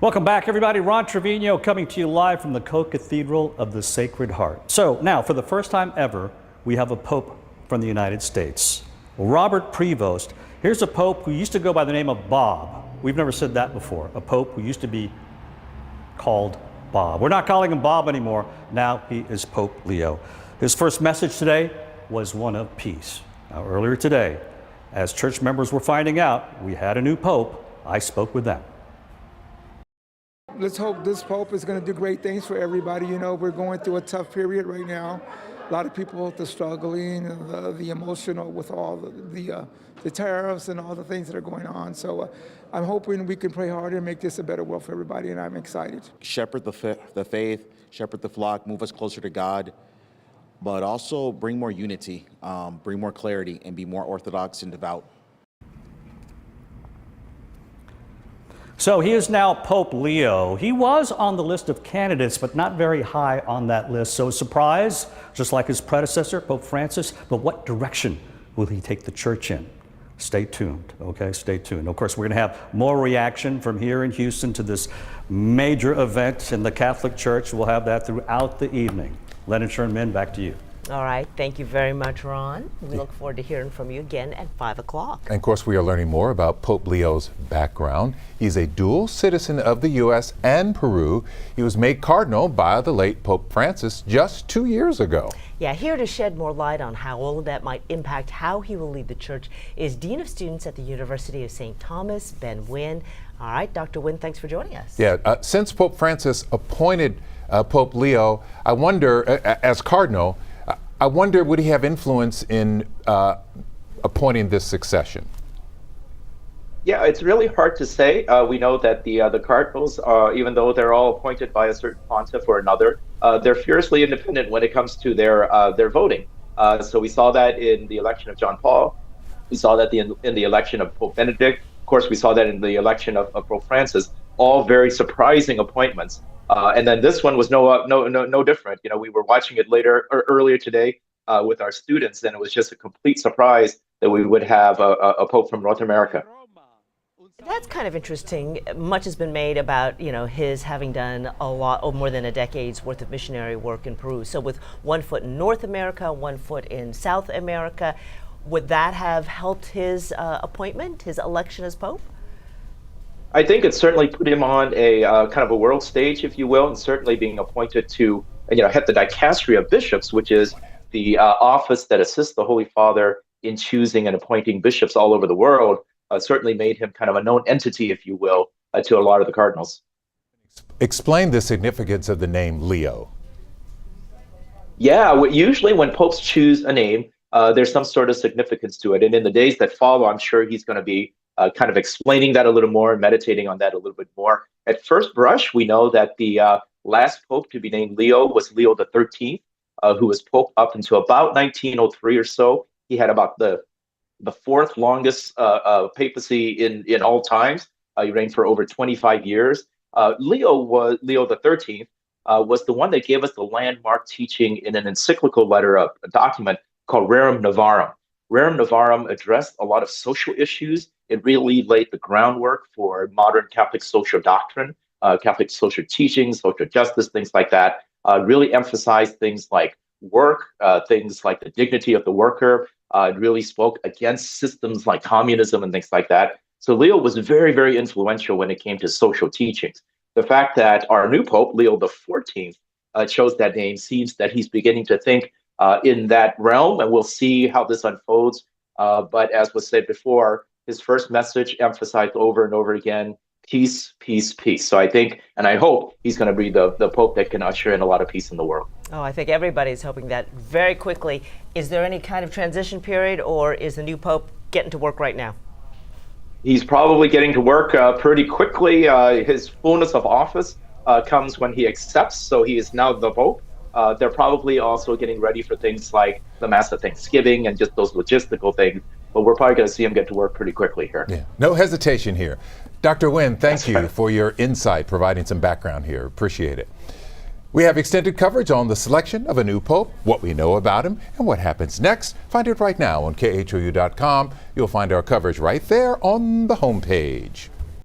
Welcome back, everybody. Ron Trevino coming to you live from the Co-Cathedral of the Sacred Heart. So now, for the first time ever, we have a Pope from the United States. Robert Prevost. Here's a Pope who used to go by the name of Bob. We've never said that before. A Pope who used to be called Bob. We're not calling him Bob anymore. Now he is Pope Leo. His first message today was one of peace. Now, earlier today, as church members were finding out we had a new Pope, I spoke with them. Let's hope this Pope is going to do great things for everybody. You know, we're going through a tough period right now. A lot of people are struggling, the emotional with all the tariffs and all the things that are going on. So I'm hoping we can pray harder and make this a better world for everybody, and I'm excited. Shepherd the faith, shepherd the flock, move us closer to God, but also bring more unity, bring more clarity, and be more orthodox and devout. So he is now Pope Leo. He was on the list of candidates, but not very high on that list. So surprise, just like his predecessor, Pope Francis. But what direction will he take the church in? Stay tuned, okay? Stay tuned. Of course, we're going to have more reaction from here in Houston to this major event in the Catholic Church. We'll have that throughout the evening. Len and Nguyen, back to you. All right. Thank you very much, Ron. We look forward to hearing from you again at 5 o'clock. And of course, we are learning more about Pope Leo's background. He's a dual citizen of the U.S. and Peru. He was made cardinal by the late Pope Francis just 2 years ago. Yeah, here to shed more light on how all of that might impact how he will lead the church is Dean of Students at the University of St. Thomas, Ben Nguyen. All right, Dr. Nguyen, thanks for joining us. Yeah, since Pope Francis appointed Pope Leo, I wonder, as cardinal, I wonder, would he have influence in appointing this succession? Yeah, it's really hard to say. We know that the cardinals, even though they're all appointed by a certain pontiff or another, they're fiercely independent when it comes to their voting. So we saw that in the election of John Paul. We saw that in the election of Pope Benedict. Of course, we saw that in the election of Pope Francis. All very surprising appointments. And then this one was no different. You know, we were watching it earlier today with our students, and it was just a complete surprise that we would have a Pope from North America. That's kind of interesting. Much has been made about, you know, his having done a lot, or more than a decade's worth of missionary work in Peru. So with one foot in North America, one foot in South America, would that have helped his appointment, his election as Pope? I think it certainly put him on a kind of a world stage, if you will, and certainly being appointed to, head the dicastery of bishops, which is the office that assists the Holy Father in choosing and appointing bishops all over the world, certainly made him kind of a known entity, if you will, to a lot of the cardinals. Explain the significance of the name Leo. Yeah, usually when popes choose a name, there's some sort of significance to it. And in the days that follow, I'm sure he's going to be kind of explaining that a little more and meditating on that a little bit more. At first brush, we know that the last pope to be named Leo was Leo the 13th, who was pope up until about 1903 or so. He had about the fourth longest papacy in all times. He reigned for over 25 years. Leo the 13th was the one that gave us the landmark teaching in an encyclical letter, a document called Rerum Novarum. Rerum Novarum addressed a lot of social issues. It really laid the groundwork for modern Catholic social doctrine, Catholic social teachings, social justice, things like that. Really emphasized things like work, things like the dignity of the worker. It really spoke against systems like communism and things like that. So Leo was very, very influential when it came to social teachings. The fact that our new Pope, Leo the 14th, chose that name seems that he's beginning to think in that realm, and we'll see how this unfolds. But as was said before, his first message emphasized over and over again, peace, peace, peace. So I think, and I hope, he's going to be the Pope that can usher in a lot of peace in the world. Oh, I think everybody's hoping that. Very quickly, is there any kind of transition period, or is the new Pope getting to work right now? He's probably getting to work pretty quickly. His fullness of office comes when he accepts, so he is now the Pope. They're probably also getting ready for things like the Mass of Thanksgiving and just those logistical things. But we're probably going to see him get to work pretty quickly here. Yeah, no hesitation here. Dr. Nguyen, thank you for your insight, providing some background here. Appreciate it. We have extended coverage on the selection of a new Pope, what we know about him, and what happens next. Find it right now on KHOU.com. You'll find our coverage right there on the homepage.